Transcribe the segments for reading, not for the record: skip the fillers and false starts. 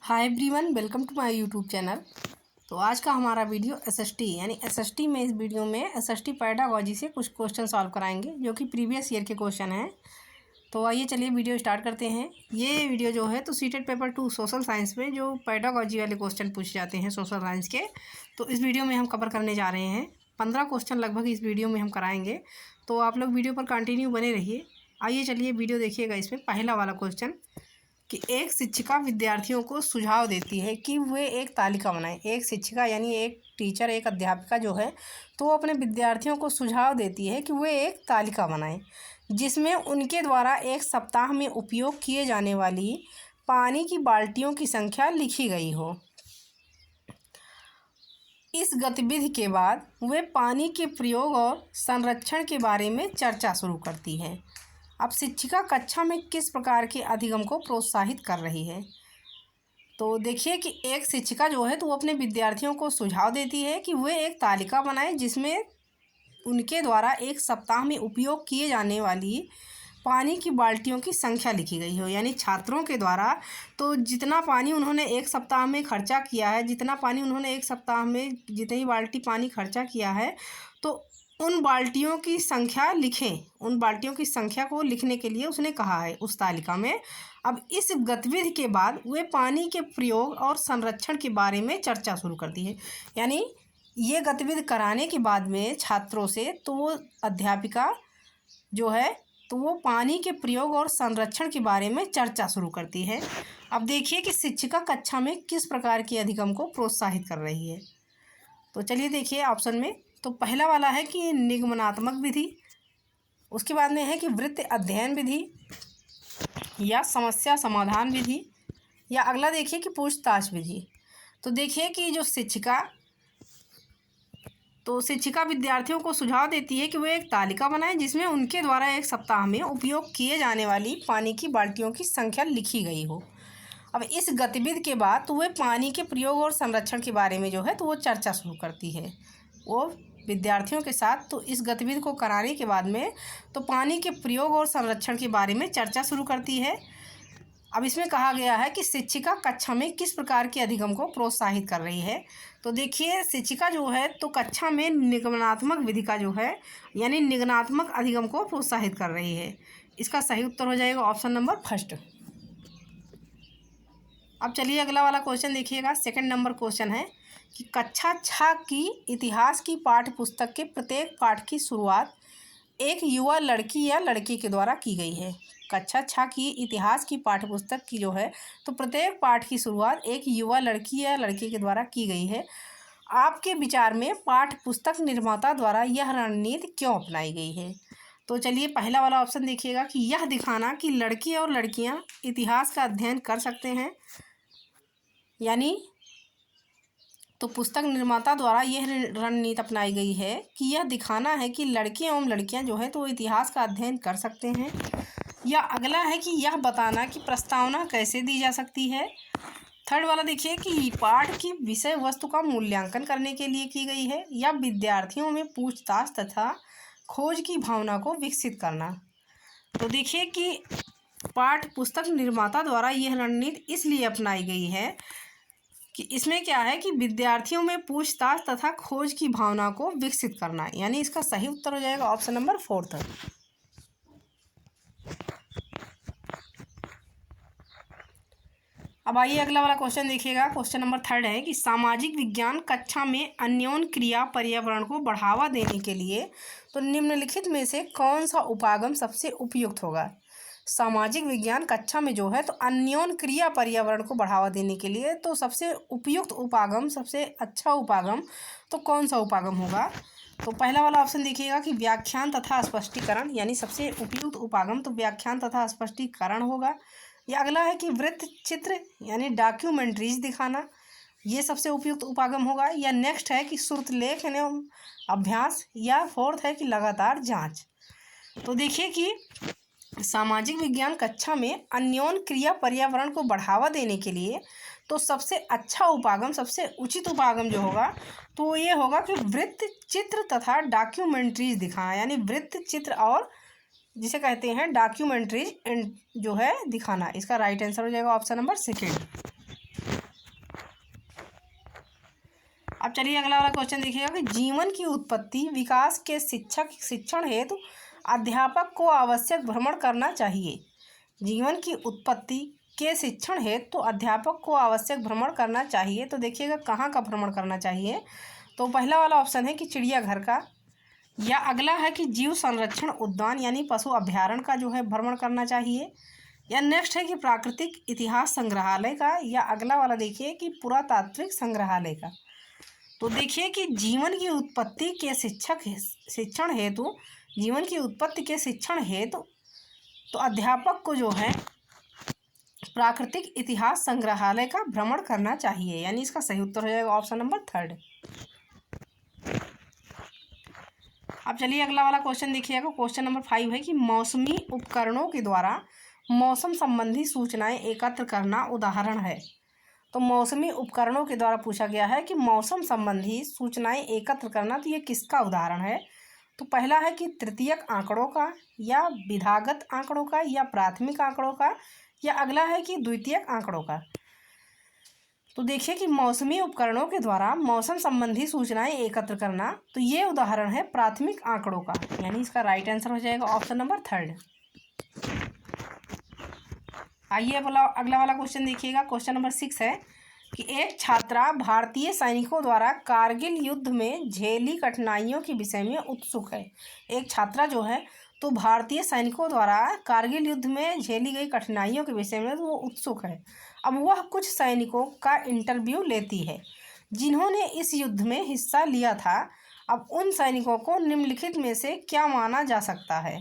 Hi everyone, welcome to my YouTube channel. तो आज का हमारा वीडियो एसएसटी यानी एसएसटी में, इस वीडियो में एसएसटी पेडागोजी से कुछ क्वेश्चन सॉल्व कराएंगे जो कि प्रीवियस ईयर के क्वेश्चन हैं। तो आइए चलिए वीडियो स्टार्ट करते हैं। ये वीडियो जो है तो सीटेट पेपर 2 सोशल साइंस में जो पेडागोजी वाले क्वेश्चन पूछे जाते हैं सोशल साइंस के, तो इस वीडियो में हम कवर करने जा रहे हैं। 15 क्वेश्चन लगभग इस वीडियो में हम कराएँगे, तो आप लोग वीडियो पर कंटिन्यू बने रहिए। आइए चलिए वीडियो देखिएगा। इसमें पहला वाला क्वेश्चन कि एक शिक्षिका विद्यार्थियों को सुझाव देती है कि वे एक तालिका बनाएं। एक शिक्षिका यानी एक टीचर, एक अध्यापिका जो है तो वो अपने विद्यार्थियों को सुझाव देती है कि वे एक तालिका बनाएं जिसमें उनके द्वारा एक सप्ताह में उपयोग किए जाने वाली पानी की बाल्टियों की संख्या लिखी गई हो। इस गतिविधि के बाद वे पानी के प्रयोग और संरक्षण के बारे में चर्चा शुरू करती है। अब शिक्षिका कक्षा में किस प्रकार के अधिगम को प्रोत्साहित कर रही है? तो देखिए कि एक शिक्षिका जो है तो वो अपने विद्यार्थियों को सुझाव देती है कि वे एक तालिका बनाएं जिसमें उनके द्वारा एक सप्ताह में उपयोग किए जाने वाली पानी की बाल्टियों की संख्या लिखी गई हो। यानी छात्रों के द्वारा तो जितना पानी उन्होंने एक सप्ताह में खर्चा किया है, जितना पानी उन्होंने एक सप्ताह में जितनी बाल्टी पानी खर्चा किया है, तो उन बाल्टियों की संख्या लिखें। उन बाल्टियों की संख्या को लिखने के लिए उसने कहा है उस तालिका में। अब इस गतिविधि के बाद वे पानी के प्रयोग और संरक्षण के बारे में चर्चा शुरू करती है। यानी ये गतिविधि कराने के बाद में छात्रों से तो वो अध्यापिका जो है तो वो पानी के प्रयोग और संरक्षण के बारे में चर्चा शुरू करती है। अब देखिए कि शिक्षिका कक्षा में किस प्रकार के अधिगम को प्रोत्साहित कर रही है। तो चलिए देखिए ऑप्शन में, तो पहला वाला है कि निगमनात्मक विधि, उसके बाद में है कि वृत्त अध्ययन विधि या समस्या समाधान विधि, या अगला देखिए कि पूछताछ विधि। तो देखिए कि जो शिक्षिका विद्यार्थियों को सुझाव देती है कि वे एक तालिका बनाएं जिसमें उनके द्वारा एक सप्ताह में उपयोग किए जाने वाली पानी की बाल्टियों की संख्या लिखी गई हो। अब इस गतिविधि के बाद तो वे पानी के प्रयोग और संरक्षण के बारे में जो है तो वो चर्चा शुरू करती है वो विद्यार्थियों के साथ। तो इस गतिविधि को कराने के बाद में तो पानी के प्रयोग और संरक्षण के बारे में चर्चा शुरू करती है। अब इसमें कहा गया है कि शिक्षिका कक्षा में किस प्रकार के अधिगम को प्रोत्साहित कर रही है। तो देखिए शिक्षिका जो है तो कक्षा में निगमनात्मक विधि का जो है यानी निगमनात्मक अधिगम को प्रोत्साहित कर रही है। इसका सही उत्तर हो जाएगा ऑप्शन नंबर फर्स्ट। अब चलिए अगला वाला क्वेश्चन देखिएगा। सेकंड नंबर क्वेश्चन है कि कक्षा 6 की इतिहास की पाठ्य पुस्तक के प्रत्येक पाठ की शुरुआत एक युवा लड़की या लड़के के द्वारा की गई है। कक्षा 6 की इतिहास की पाठ्य पुस्तक की जो है तो प्रत्येक पाठ की शुरुआत एक युवा लड़की या लड़के के द्वारा की गई है। आपके विचार में पाठ्य पुस्तक निर्माता द्वारा यह रणनीति क्यों अपनाई गई है? तो चलिए पहला वाला ऑप्शन देखिएगा कि यह दिखाना कि लड़के और लड़कियां इतिहास का अध्ययन कर सकते हैं। यानी तो पुस्तक निर्माता द्वारा यह रणनीति अपनाई गई है कि यह दिखाना है कि लड़के एवं लड़कियां जो है तो इतिहास का अध्ययन कर सकते हैं। या अगला है कि यह बताना कि प्रस्तावना कैसे दी जा सकती है। थर्ड वाला देखिए कि पाठ की विषय वस्तु का मूल्यांकन करने के लिए की गई है, या विद्यार्थियों में पूछताछ तथा खोज की भावना को विकसित करना। तो देखिए कि पाठ्य पुस्तक निर्माता द्वारा यह रणनीति इसलिए अपनाई गई है कि इसमें क्या है कि विद्यार्थियों में पूछताछ तथा खोज की भावना को विकसित करना। यानी इसका सही उत्तर हो जाएगा ऑप्शन नंबर फोर्थ। अब आइए अगला वाला क्वेश्चन देखिएगा। क्वेश्चन नंबर थर्ड है कि सामाजिक विज्ञान कक्षा में अन्योन क्रिया पर्यावरण को बढ़ावा देने के लिए तो निम्नलिखित में से कौन सा उपागम सबसे उपयुक्त होगा? सामाजिक विज्ञान कक्षा में जो है तो अन्योन क्रिया पर्यावरण को बढ़ावा देने के लिए तो सबसे उपयुक्त उपागम, सबसे अच्छा उपागम तो कौन सा उपागम होगा? तो पहला वाला ऑप्शन देखिएगा कि व्याख्यान तथा स्पष्टीकरण, यानी सबसे उपयुक्त उपागम तो व्याख्यान तथा स्पष्टीकरण होगा। या अगला है कि वृत्त चित्र यानी डॉक्यूमेंट्रीज दिखाना, ये सबसे उपयुक्त उपागम होगा। या नेक्स्ट है कि श्रुतलेख एवं अभ्यास, या फोर्थ है कि लगातार जांच। तो देखिए कि सामाजिक विज्ञान कक्षा में अन्योन क्रिया पर्यावरण को बढ़ावा देने के लिए तो सबसे अच्छा उपागम, सबसे उचित उपागम जो होगा तो ये होगा कि वृत्त चित्र तथा डॉक्यूमेंट्रीज दिखाना। यानी वृत्त चित्र और जिसे कहते हैं डॉक्यूमेंट्रीज जो है दिखाना। इसका राइट आंसर हो जाएगा ऑप्शन नंबर सेकेंड। चलिए अगला वाला क्वेश्चन देखिएगा कि जीवन की उत्पत्ति विकास के शिक्षण हेतु अध्यापक को आवश्यक भ्रमण करना चाहिए। जीवन की उत्पत्ति के शिक्षण हेतु तो अध्यापक को आवश्यक भ्रमण करना चाहिए। तो देखिएगा कहाँ का भ्रमण करना चाहिए। तो पहला वाला ऑप्शन है कि चिड़ियाघर का, या अगला है कि जीव संरक्षण उद्यान यानी पशु अभ्यारण्य का जो है भ्रमण करना चाहिए, या नेक्स्ट है कि प्राकृतिक इतिहास संग्रहालय का, या अगला वाला देखिए कि पुरातात्विक संग्रहालय का। तो देखिए कि जीवन की उत्पत्ति के शिक्षण हेतु जीवन की उत्पत्ति के शिक्षण हेतु तो अध्यापक को जो है प्राकृतिक इतिहास संग्रहालय का भ्रमण करना चाहिए, यानी इसका सही उत्तर हो जाएगा ऑप्शन नंबर 3। अब चलिए अगला वाला क्वेश्चन देखिएगा। क्वेश्चन नंबर 5 है कि मौसमी उपकरणों के द्वारा मौसम संबंधी सूचनाएं एकत्र करना उदाहरण है। तो मौसमी उपकरणों के द्वारा पूछा गया है कि मौसम संबंधी सूचनाएं एकत्र करना, तो ये किसका उदाहरण है। तो पहला है कि तृतीयक आंकड़ों का, या विधागत आंकड़ों का, या प्राथमिक आंकड़ों का, या अगला है कि द्वितीयक आंकड़ों का। तो देखिए कि मौसमी उपकरणों के द्वारा मौसम संबंधी सूचनाएं एकत्र करना, तो ये उदाहरण है प्राथमिक आंकड़ों का, यानी इसका राइट आंसर हो जाएगा ऑप्शन नंबर 3। आइए अगला वाला क्वेश्चन देखिएगा। क्वेश्चन नंबर 6 है कि एक छात्रा भारतीय सैनिकों द्वारा कारगिल युद्ध में झेली कठिनाइयों के विषय में उत्सुक है। एक छात्रा जो है तो भारतीय सैनिकों द्वारा कारगिल युद्ध में झेली गई कठिनाइयों के विषय में तो वो उत्सुक है। अब वह कुछ सैनिकों का इंटरव्यू लेती है जिन्होंने इस युद्ध में हिस्सा लिया था। अब उन सैनिकों को निम्नलिखित में से क्या माना जा सकता है,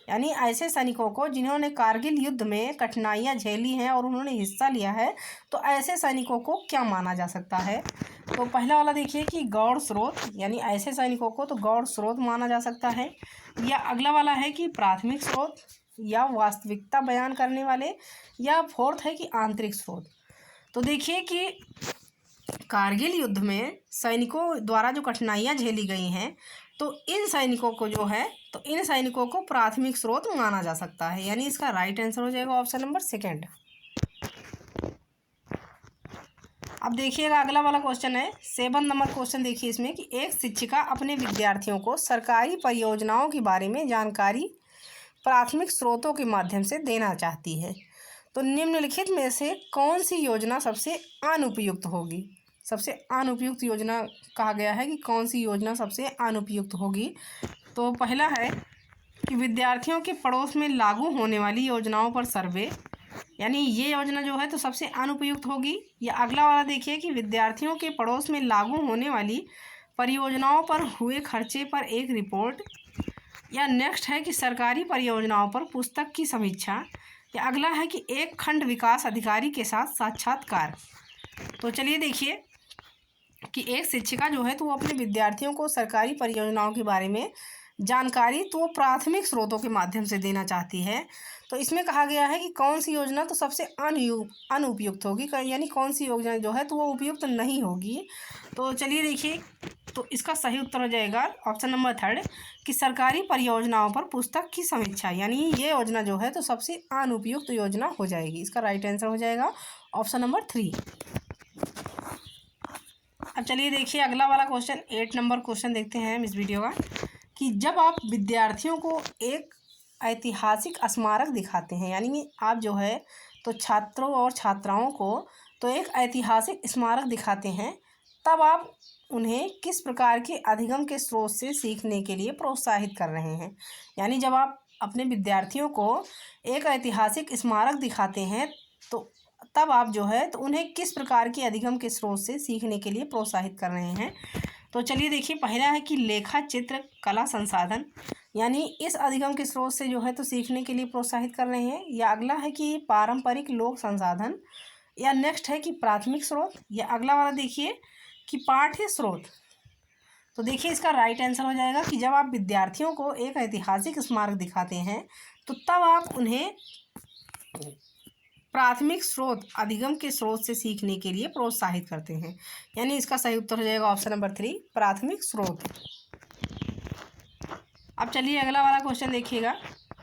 यानी ऐसे सैनिकों को जिन्होंने कारगिल युद्ध में कठिनाइयाँ झेली हैं और उन्होंने हिस्सा लिया है, तो ऐसे सैनिकों को क्या माना जा सकता है। तो पहला वाला देखिए कि गौड़ स्रोत, यानी ऐसे सैनिकों को तो गौड़ स्रोत माना जा सकता है, या अगला वाला है कि प्राथमिक स्रोत, या वास्तविकता बयान करने वाले, या फोर्थ है कि आंतरिक स्रोत। तो देखिए कि कारगिल युद्ध में सैनिकों द्वारा जो कठिनाइयाँ झेली गई हैं, तो इन सैनिकों को जो है तो इन सैनिकों को प्राथमिक स्रोत माना जा सकता है, यानी इसका राइट आंसर हो जाएगा ऑप्शन नंबर 2। अब देखिएगा अगला वाला क्वेश्चन है 7 नंबर क्वेश्चन। देखिए इसमें कि एक शिक्षिका अपने विद्यार्थियों को सरकारी परियोजनाओं के बारे में जानकारी प्राथमिक स्रोतों के माध्यम से देना चाहती है। तो निम्नलिखित में से कौन सी योजना सबसे अनुपयुक्त होगी। सबसे अनुपयुक्त योजना कहा गया है कि कौन सी योजना सबसे अनुपयुक्त होगी। तो पहला है कि विद्यार्थियों के पड़ोस में लागू होने वाली योजनाओं पर सर्वे, यानी ये योजना जो है तो सबसे अनुपयुक्त होगी। या अगला वाला देखिए कि विद्यार्थियों के पड़ोस में लागू होने वाली परियोजनाओं पर हुए खर्चे पर एक रिपोर्ट, या नेक्स्ट है कि सरकारी परियोजनाओं पर पुस्तक की समीक्षा, या अगला है कि एक खंड विकास अधिकारी के साथ साक्षात्कार। तो चलिए देखिए कि एक शिक्षिका जो है तो वो अपने विद्यार्थियों को सरकारी परियोजनाओं के बारे में जानकारी तो वो प्राथमिक स्रोतों के माध्यम से देना चाहती है। तो इसमें कहा गया है कि कौन सी योजना तो सबसे अनुपयुक्त होगी, यानी कौन सी योजना जो है तो वो उपयुक्त नहीं होगी। तो चलिए देखिए, तो इसका सही उत्तर हो जाएगा ऑप्शन नंबर 3 कि सरकारी परियोजनाओं पर पुस्तक की समीक्षा, यानी ये योजना जो है तो सबसे अनुपयुक्त योजना हो जाएगी। इसका राइट आंसर हो जाएगा ऑप्शन नंबर 3। अब चलिए देखिए अगला वाला क्वेश्चन 8 नंबर क्वेश्चन देखते हैं हम इस वीडियो का कि जब आप विद्यार्थियों को एक ऐतिहासिक स्मारक दिखाते हैं, यानी आप जो है तो छात्रों और छात्राओं को तो एक ऐतिहासिक स्मारक दिखाते हैं, तब आप उन्हें किस प्रकार के अधिगम के स्रोत से सीखने के लिए प्रोत्साहित कर रहे हैं। यानी जब आप अपने विद्यार्थियों को एक ऐतिहासिक स्मारक दिखाते हैं तो तब आप जो है तो उन्हें किस प्रकार के अधिगम के स्रोत से सीखने के लिए प्रोत्साहित कर रहे हैं। तो चलिए देखिए, पहला है कि लेखा चित्र कला संसाधन, यानी इस अधिगम के स्रोत से जो है तो सीखने के लिए प्रोत्साहित कर रहे हैं। या अगला है कि पारंपरिक लोक संसाधन, या नेक्स्ट है कि प्राथमिक स्रोत, या अगला वाला देखिए कि पाठ्य स्रोत। तो देखिए इसका राइट आंसर हो जाएगा कि जब आप विद्यार्थियों को एक ऐतिहासिक स्मारक दिखाते हैं तो तब आप उन्हें प्राथमिक स्रोत अधिगम के स्रोत से सीखने के लिए प्रोत्साहित करते हैं, यानी इसका सही उत्तर हो जाएगा ऑप्शन नंबर 3 प्राथमिक स्रोत। अब चलिए अगला वाला क्वेश्चन देखिएगा।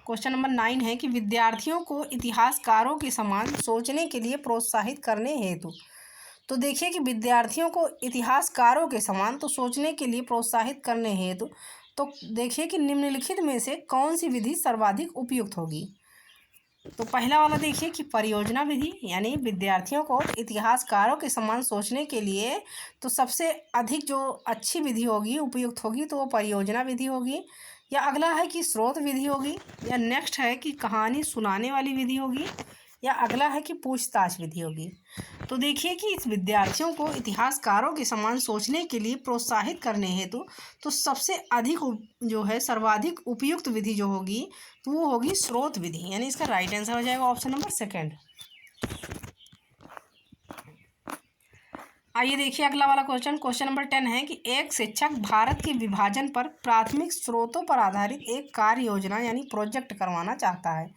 क्वेश्चन नंबर 9 है कि विद्यार्थियों को इतिहासकारों के समान सोचने के लिए प्रोत्साहित करने हेतु। तो देखिए कि विद्यार्थियों को इतिहासकारों के समान तो सोचने के लिए प्रोत्साहित करने हेतु तो देखिए कि निम्नलिखित में से कौन सी विधि सर्वाधिक उपयुक्त होगी। तो पहला वाला देखिए कि परियोजना विधि, यानी विद्यार्थियों को इतिहासकारों के समान सोचने के लिए तो सबसे अधिक जो अच्छी विधि होगी, उपयुक्त होगी, तो वो परियोजना विधि होगी। या अगला है कि स्रोत विधि होगी। या नेक्स्ट है कि कहानी सुनाने वाली विधि होगी। या अगला है कि पूछताछ विधि होगी। तो देखिए कि इस विद्यार्थियों को इतिहासकारों के समान सोचने के लिए प्रोत्साहित करने हेतु तो सबसे अधिक जो है सर्वाधिक उपयुक्त विधि जो होगी तो वो होगी स्रोत विधि, यानी इसका राइट आंसर हो जाएगा ऑप्शन नंबर सेकंड। आइए देखिए अगला वाला क्वेश्चन नंबर 10 है कि एक शिक्षक भारत के विभाजन पर प्राथमिक स्रोतों पर आधारित एक कार्य योजना यानी प्रोजेक्ट करवाना चाहता है।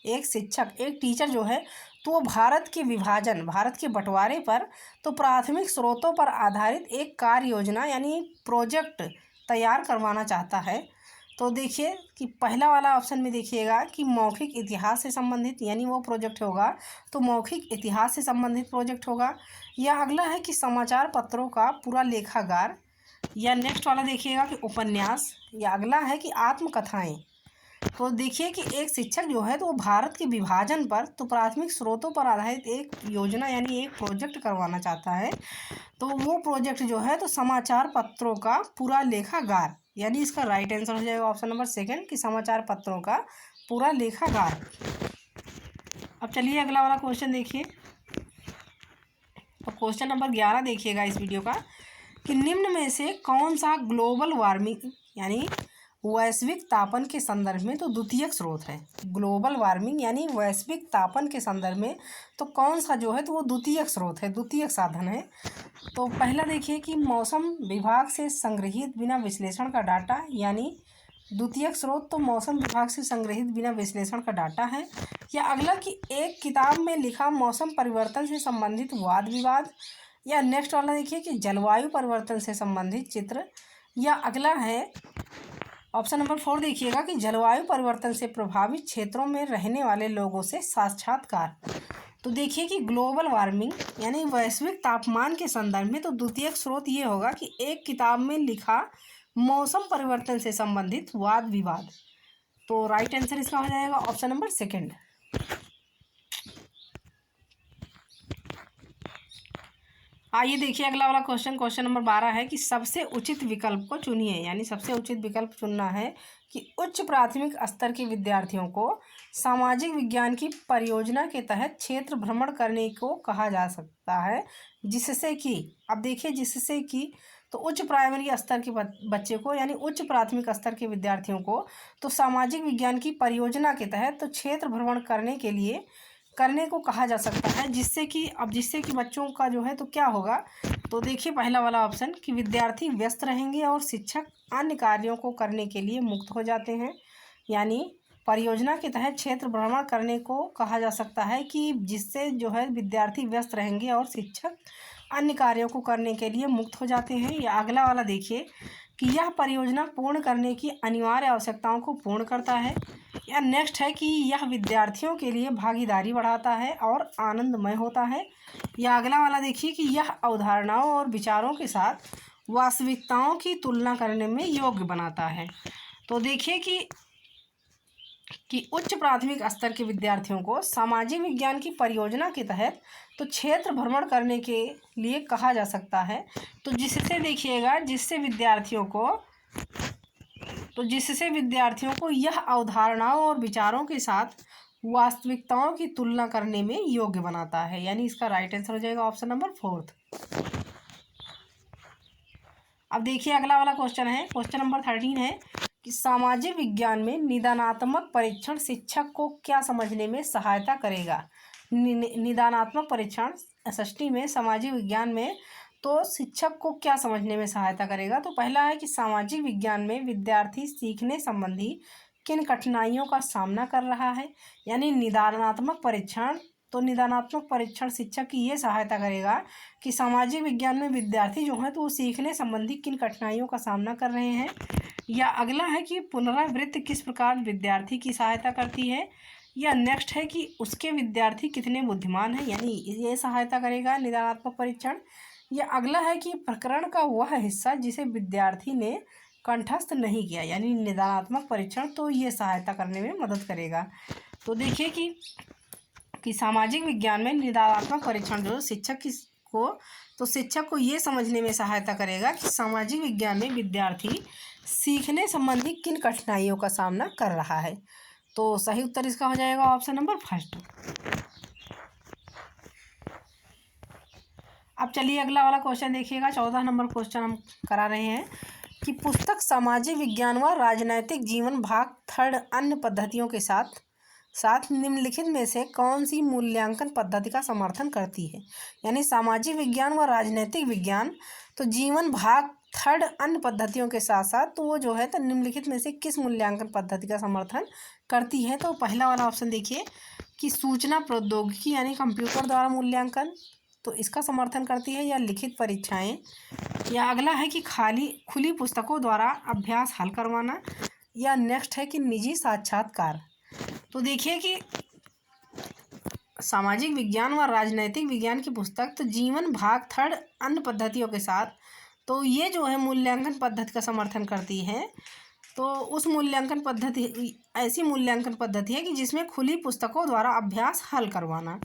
एक शिक्षक, एक टीचर जो है तो वो भारत के विभाजन, भारत के बंटवारे पर तो प्राथमिक स्रोतों पर आधारित एक कार्य योजना यानी प्रोजेक्ट तैयार करवाना चाहता है। तो देखिए कि पहला वाला ऑप्शन में देखिएगा कि मौखिक इतिहास से संबंधित, यानी वो प्रोजेक्ट होगा तो मौखिक इतिहास से संबंधित प्रोजेक्ट होगा। या अगला है कि समाचार पत्रों का पूरा लेखागार। या नेक्स्ट वाला देखिएगा कि उपन्यास। या अगला है कि आत्मकथाएं। तो देखिए कि एक शिक्षक जो है तो वो भारत के विभाजन पर तो प्राथमिक स्रोतों पर आधारित एक योजना यानी एक प्रोजेक्ट करवाना चाहता है। तो वो प्रोजेक्ट जो है तो समाचार पत्रों का पूरा लेखागार, यानी इसका राइट आंसर हो जाएगा ऑप्शन नंबर सेकंड कि समाचार पत्रों का पूरा लेखागार। अब चलिए अगला वाला क्वेश्चन देखिए। तो क्वेश्चन नंबर 11 देखिएगा इस वीडियो का कि निम्न में से कौन सा ग्लोबल वार्मिंग यानी वैश्विक तापन के संदर्भ में तो द्वितीयक स्रोत है। ग्लोबल वार्मिंग यानी वैश्विक तापन के संदर्भ में तो कौन सा जो है तो वो द्वितीयक स्रोत है, द्वितीयक साधन है। तो पहला देखिए कि मौसम विभाग से संग्रहित बिना विश्लेषण का डाटा, यानी द्वितीयक स्रोत तो मौसम विभाग से संग्रहित बिना विश्लेषण का डाटा है। या अगला कि एक किताब में लिखा मौसम परिवर्तन से संबंधित वाद विवाद। या नेक्स्ट वाला देखिए कि जलवायु परिवर्तन से संबंधित चित्र। या अगला है ऑप्शन नंबर 4 देखिएगा कि जलवायु परिवर्तन से प्रभावित क्षेत्रों में रहने वाले लोगों से साक्षात्कार। तो देखिए कि ग्लोबल वार्मिंग यानी वैश्विक तापमान के संदर्भ में तो द्वितीयक स्रोत ये होगा कि एक किताब में लिखा मौसम परिवर्तन से संबंधित वाद विवाद। तो राइट आंसर इसका हो जाएगा ऑप्शन नंबर सेकंड। आइए देखिए अगला वाला क्वेश्चन नंबर 12 है कि सबसे उचित विकल्प को चुनिए, यानी सबसे उचित विकल्प चुनना है कि उच्च प्राथमिक स्तर के विद्यार्थियों को सामाजिक विज्ञान की परियोजना के तहत क्षेत्र भ्रमण करने को कहा जा सकता है, जिससे कि अब देखिए जिससे कि तो उच्च प्राइमरी स्तर के बच्चे को यानी उच्च प्राथमिक स्तर के विद्यार्थियों को तो सामाजिक विज्ञान की परियोजना के तहत तो क्षेत्र भ्रमण करने को कहा जा सकता है, जिससे कि बच्चों का जो है तो क्या होगा। तो देखिए पहला वाला ऑप्शन कि विद्यार्थी व्यस्त रहेंगे और शिक्षक अन्य कार्यों को करने के लिए मुक्त हो जाते हैं, यानी परियोजना के तहत क्षेत्र भ्रमण करने को कहा जा सकता है कि जिससे जो है विद्यार्थी व्यस्त रहेंगे और शिक्षक अन्य कार्यों को करने के लिए मुक्त हो जाते हैं। या अगला वाला देखिए कि यह परियोजना पूर्ण करने की अनिवार्य आवश्यकताओं को पूर्ण करता है। या नेक्स्ट है कि यह विद्यार्थियों के लिए भागीदारी बढ़ाता है और आनंदमय होता है। या अगला वाला देखिए कि यह अवधारणाओं और विचारों के साथ वास्तविकताओं की तुलना करने में योग्य बनाता है। तो देखिए कि उच्च प्राथमिक स्तर के विद्यार्थियों को सामाजिक विज्ञान की परियोजना के तहत तो क्षेत्र भ्रमण करने के लिए कहा जा सकता है, तो जिससे देखिएगा जिससे विद्यार्थियों को यह अवधारणाओं और विचारों के साथ वास्तविकताओं की तुलना करने में योग्य बनाता है, यानी इसका राइट आंसर हो जाएगा ऑप्शन नंबर 4। अब देखिए अगला वाला क्वेश्चन नंबर 13 है कि सामाजिक विज्ञान में निदानात्मक परीक्षण शिक्षक को क्या समझने में सहायता करेगा। निदानात्मक परीक्षण एसएसटी में सामाजिक विज्ञान में तो शिक्षक को क्या समझने में सहायता करेगा। तो पहला है कि सामाजिक विज्ञान में विद्यार्थी सीखने संबंधी किन कठिनाइयों का सामना कर रहा है, यानी निदानात्मक परीक्षण शिक्षक की ये सहायता करेगा कि सामाजिक विज्ञान में विद्यार्थी जो हैं तो वो सीखने संबंधी किन कठिनाइयों का सामना कर रहे हैं। या अगला है कि पुनरावृत्ति किस प्रकार विद्यार्थी की सहायता करती है। या नेक्स्ट है कि उसके विद्यार्थी कितने बुद्धिमान हैं, यानी ये सहायता करेगा निदानात्मक परीक्षण। या अगला है कि प्रकरण का वह हिस्सा जिसे विद्यार्थी ने कंठस्थ नहीं किया, यानी निदानात्मक परीक्षण तो ये सहायता करने में मदद करेगा। तो देखिए कि सामाजिक विज्ञान में निदानात्मक परीक्षण जो शिक्षक को ये समझने में सहायता करेगा कि सामाजिक विज्ञान में विद्यार्थी सीखने संबंधी किन कठिनाइयों का सामना कर रहा है। तो सही उत्तर इसका हो जाएगा ऑप्शन नंबर फर्स्ट। अब चलिए अगला वाला क्वेश्चन देखिएगा। 14 नंबर क्वेश्चन हम करा रहे हैं कि पुस्तक सामाजिक विज्ञान व राजनैतिक जीवन भाग थर्ड अन्य पद्धतियों के साथ निम्नलिखित में से कौन सी मूल्यांकन पद्धति का समर्थन करती है। यानी सामाजिक विज्ञान व राजनैतिक विज्ञान तो जीवन भाग थर्ड अन्य पद्धतियों के साथ साथ तो वो जो है तो निम्नलिखित में से किस मूल्यांकन पद्धति का समर्थन करती है। तो पहला वाला ऑप्शन देखिए कि सूचना प्रौद्योगिकी यानी कंप्यूटर द्वारा मूल्यांकन, तो इसका समर्थन करती है। या लिखित परीक्षाएं, या अगला है कि खुली पुस्तकों द्वारा अभ्यास हल करवाना, या नेक्स्ट है कि निजी साक्षात्कार। तो देखिए कि सामाजिक विज्ञान व राजनैतिक विज्ञान की पुस्तक तो जीवन भाग थर्ड अन्य पद्धतियों के साथ तो ये जो है मूल्यांकन पद्धति का समर्थन करती है। तो उस मूल्यांकन पद्धति ऐसी मूल्यांकन पद्धति है कि जिसमें खुली पुस्तकों द्वारा अभ्यास हल करवाना,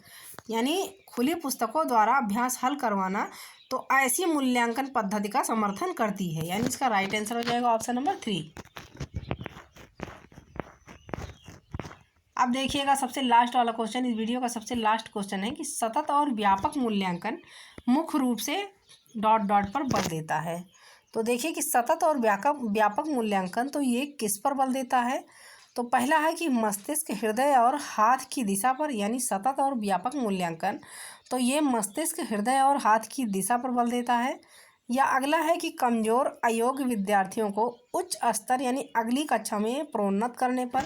यानी खुली पुस्तकों द्वारा अभ्यास हल करवाना तो ऐसी मूल्यांकन पद्धति का समर्थन करती है, यानी इसका राइट आंसर हो जाएगा ऑप्शन नंबर 3। अब देखिएगा सबसे लास्ट वाला क्वेश्चन, इस वीडियो का सबसे लास्ट क्वेश्चन है कि सतत और व्यापक मूल्यांकन मुख्य रूप से ... पर बल देता है। तो देखिए कि सतत और व्यापक मूल्यांकन तो ये किस पर बल देता है। तो पहला है कि मस्तिष्क, हृदय और हाथ की दिशा पर, यानी सतत और व्यापक मूल्यांकन तो ये मस्तिष्क, हृदय और हाथ की दिशा पर बल देता है। या अगला है कि कमज़ोर अयोग्य विद्यार्थियों को उच्च स्तर यानी अगली कक्षा में प्रोन्नत करने पर।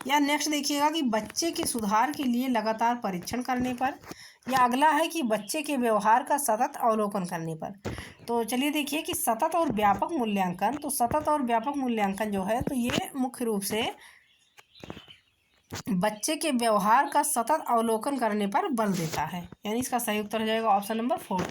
या नेक्स्ट देखिएगा कि बच्चे के सुधार के लिए लगातार परीक्षण करने पर। या अगला है कि बच्चे के व्यवहार का सतत अवलोकन करने पर। तो चलिए देखिए कि सतत और व्यापक मूल्यांकन तो सतत और व्यापक मूल्यांकन जो है तो ये मुख्य रूप से बच्चे के व्यवहार का सतत अवलोकन करने पर बल देता है, यानी इसका सही उत्तर हो जाएगा ऑप्शन नंबर 4।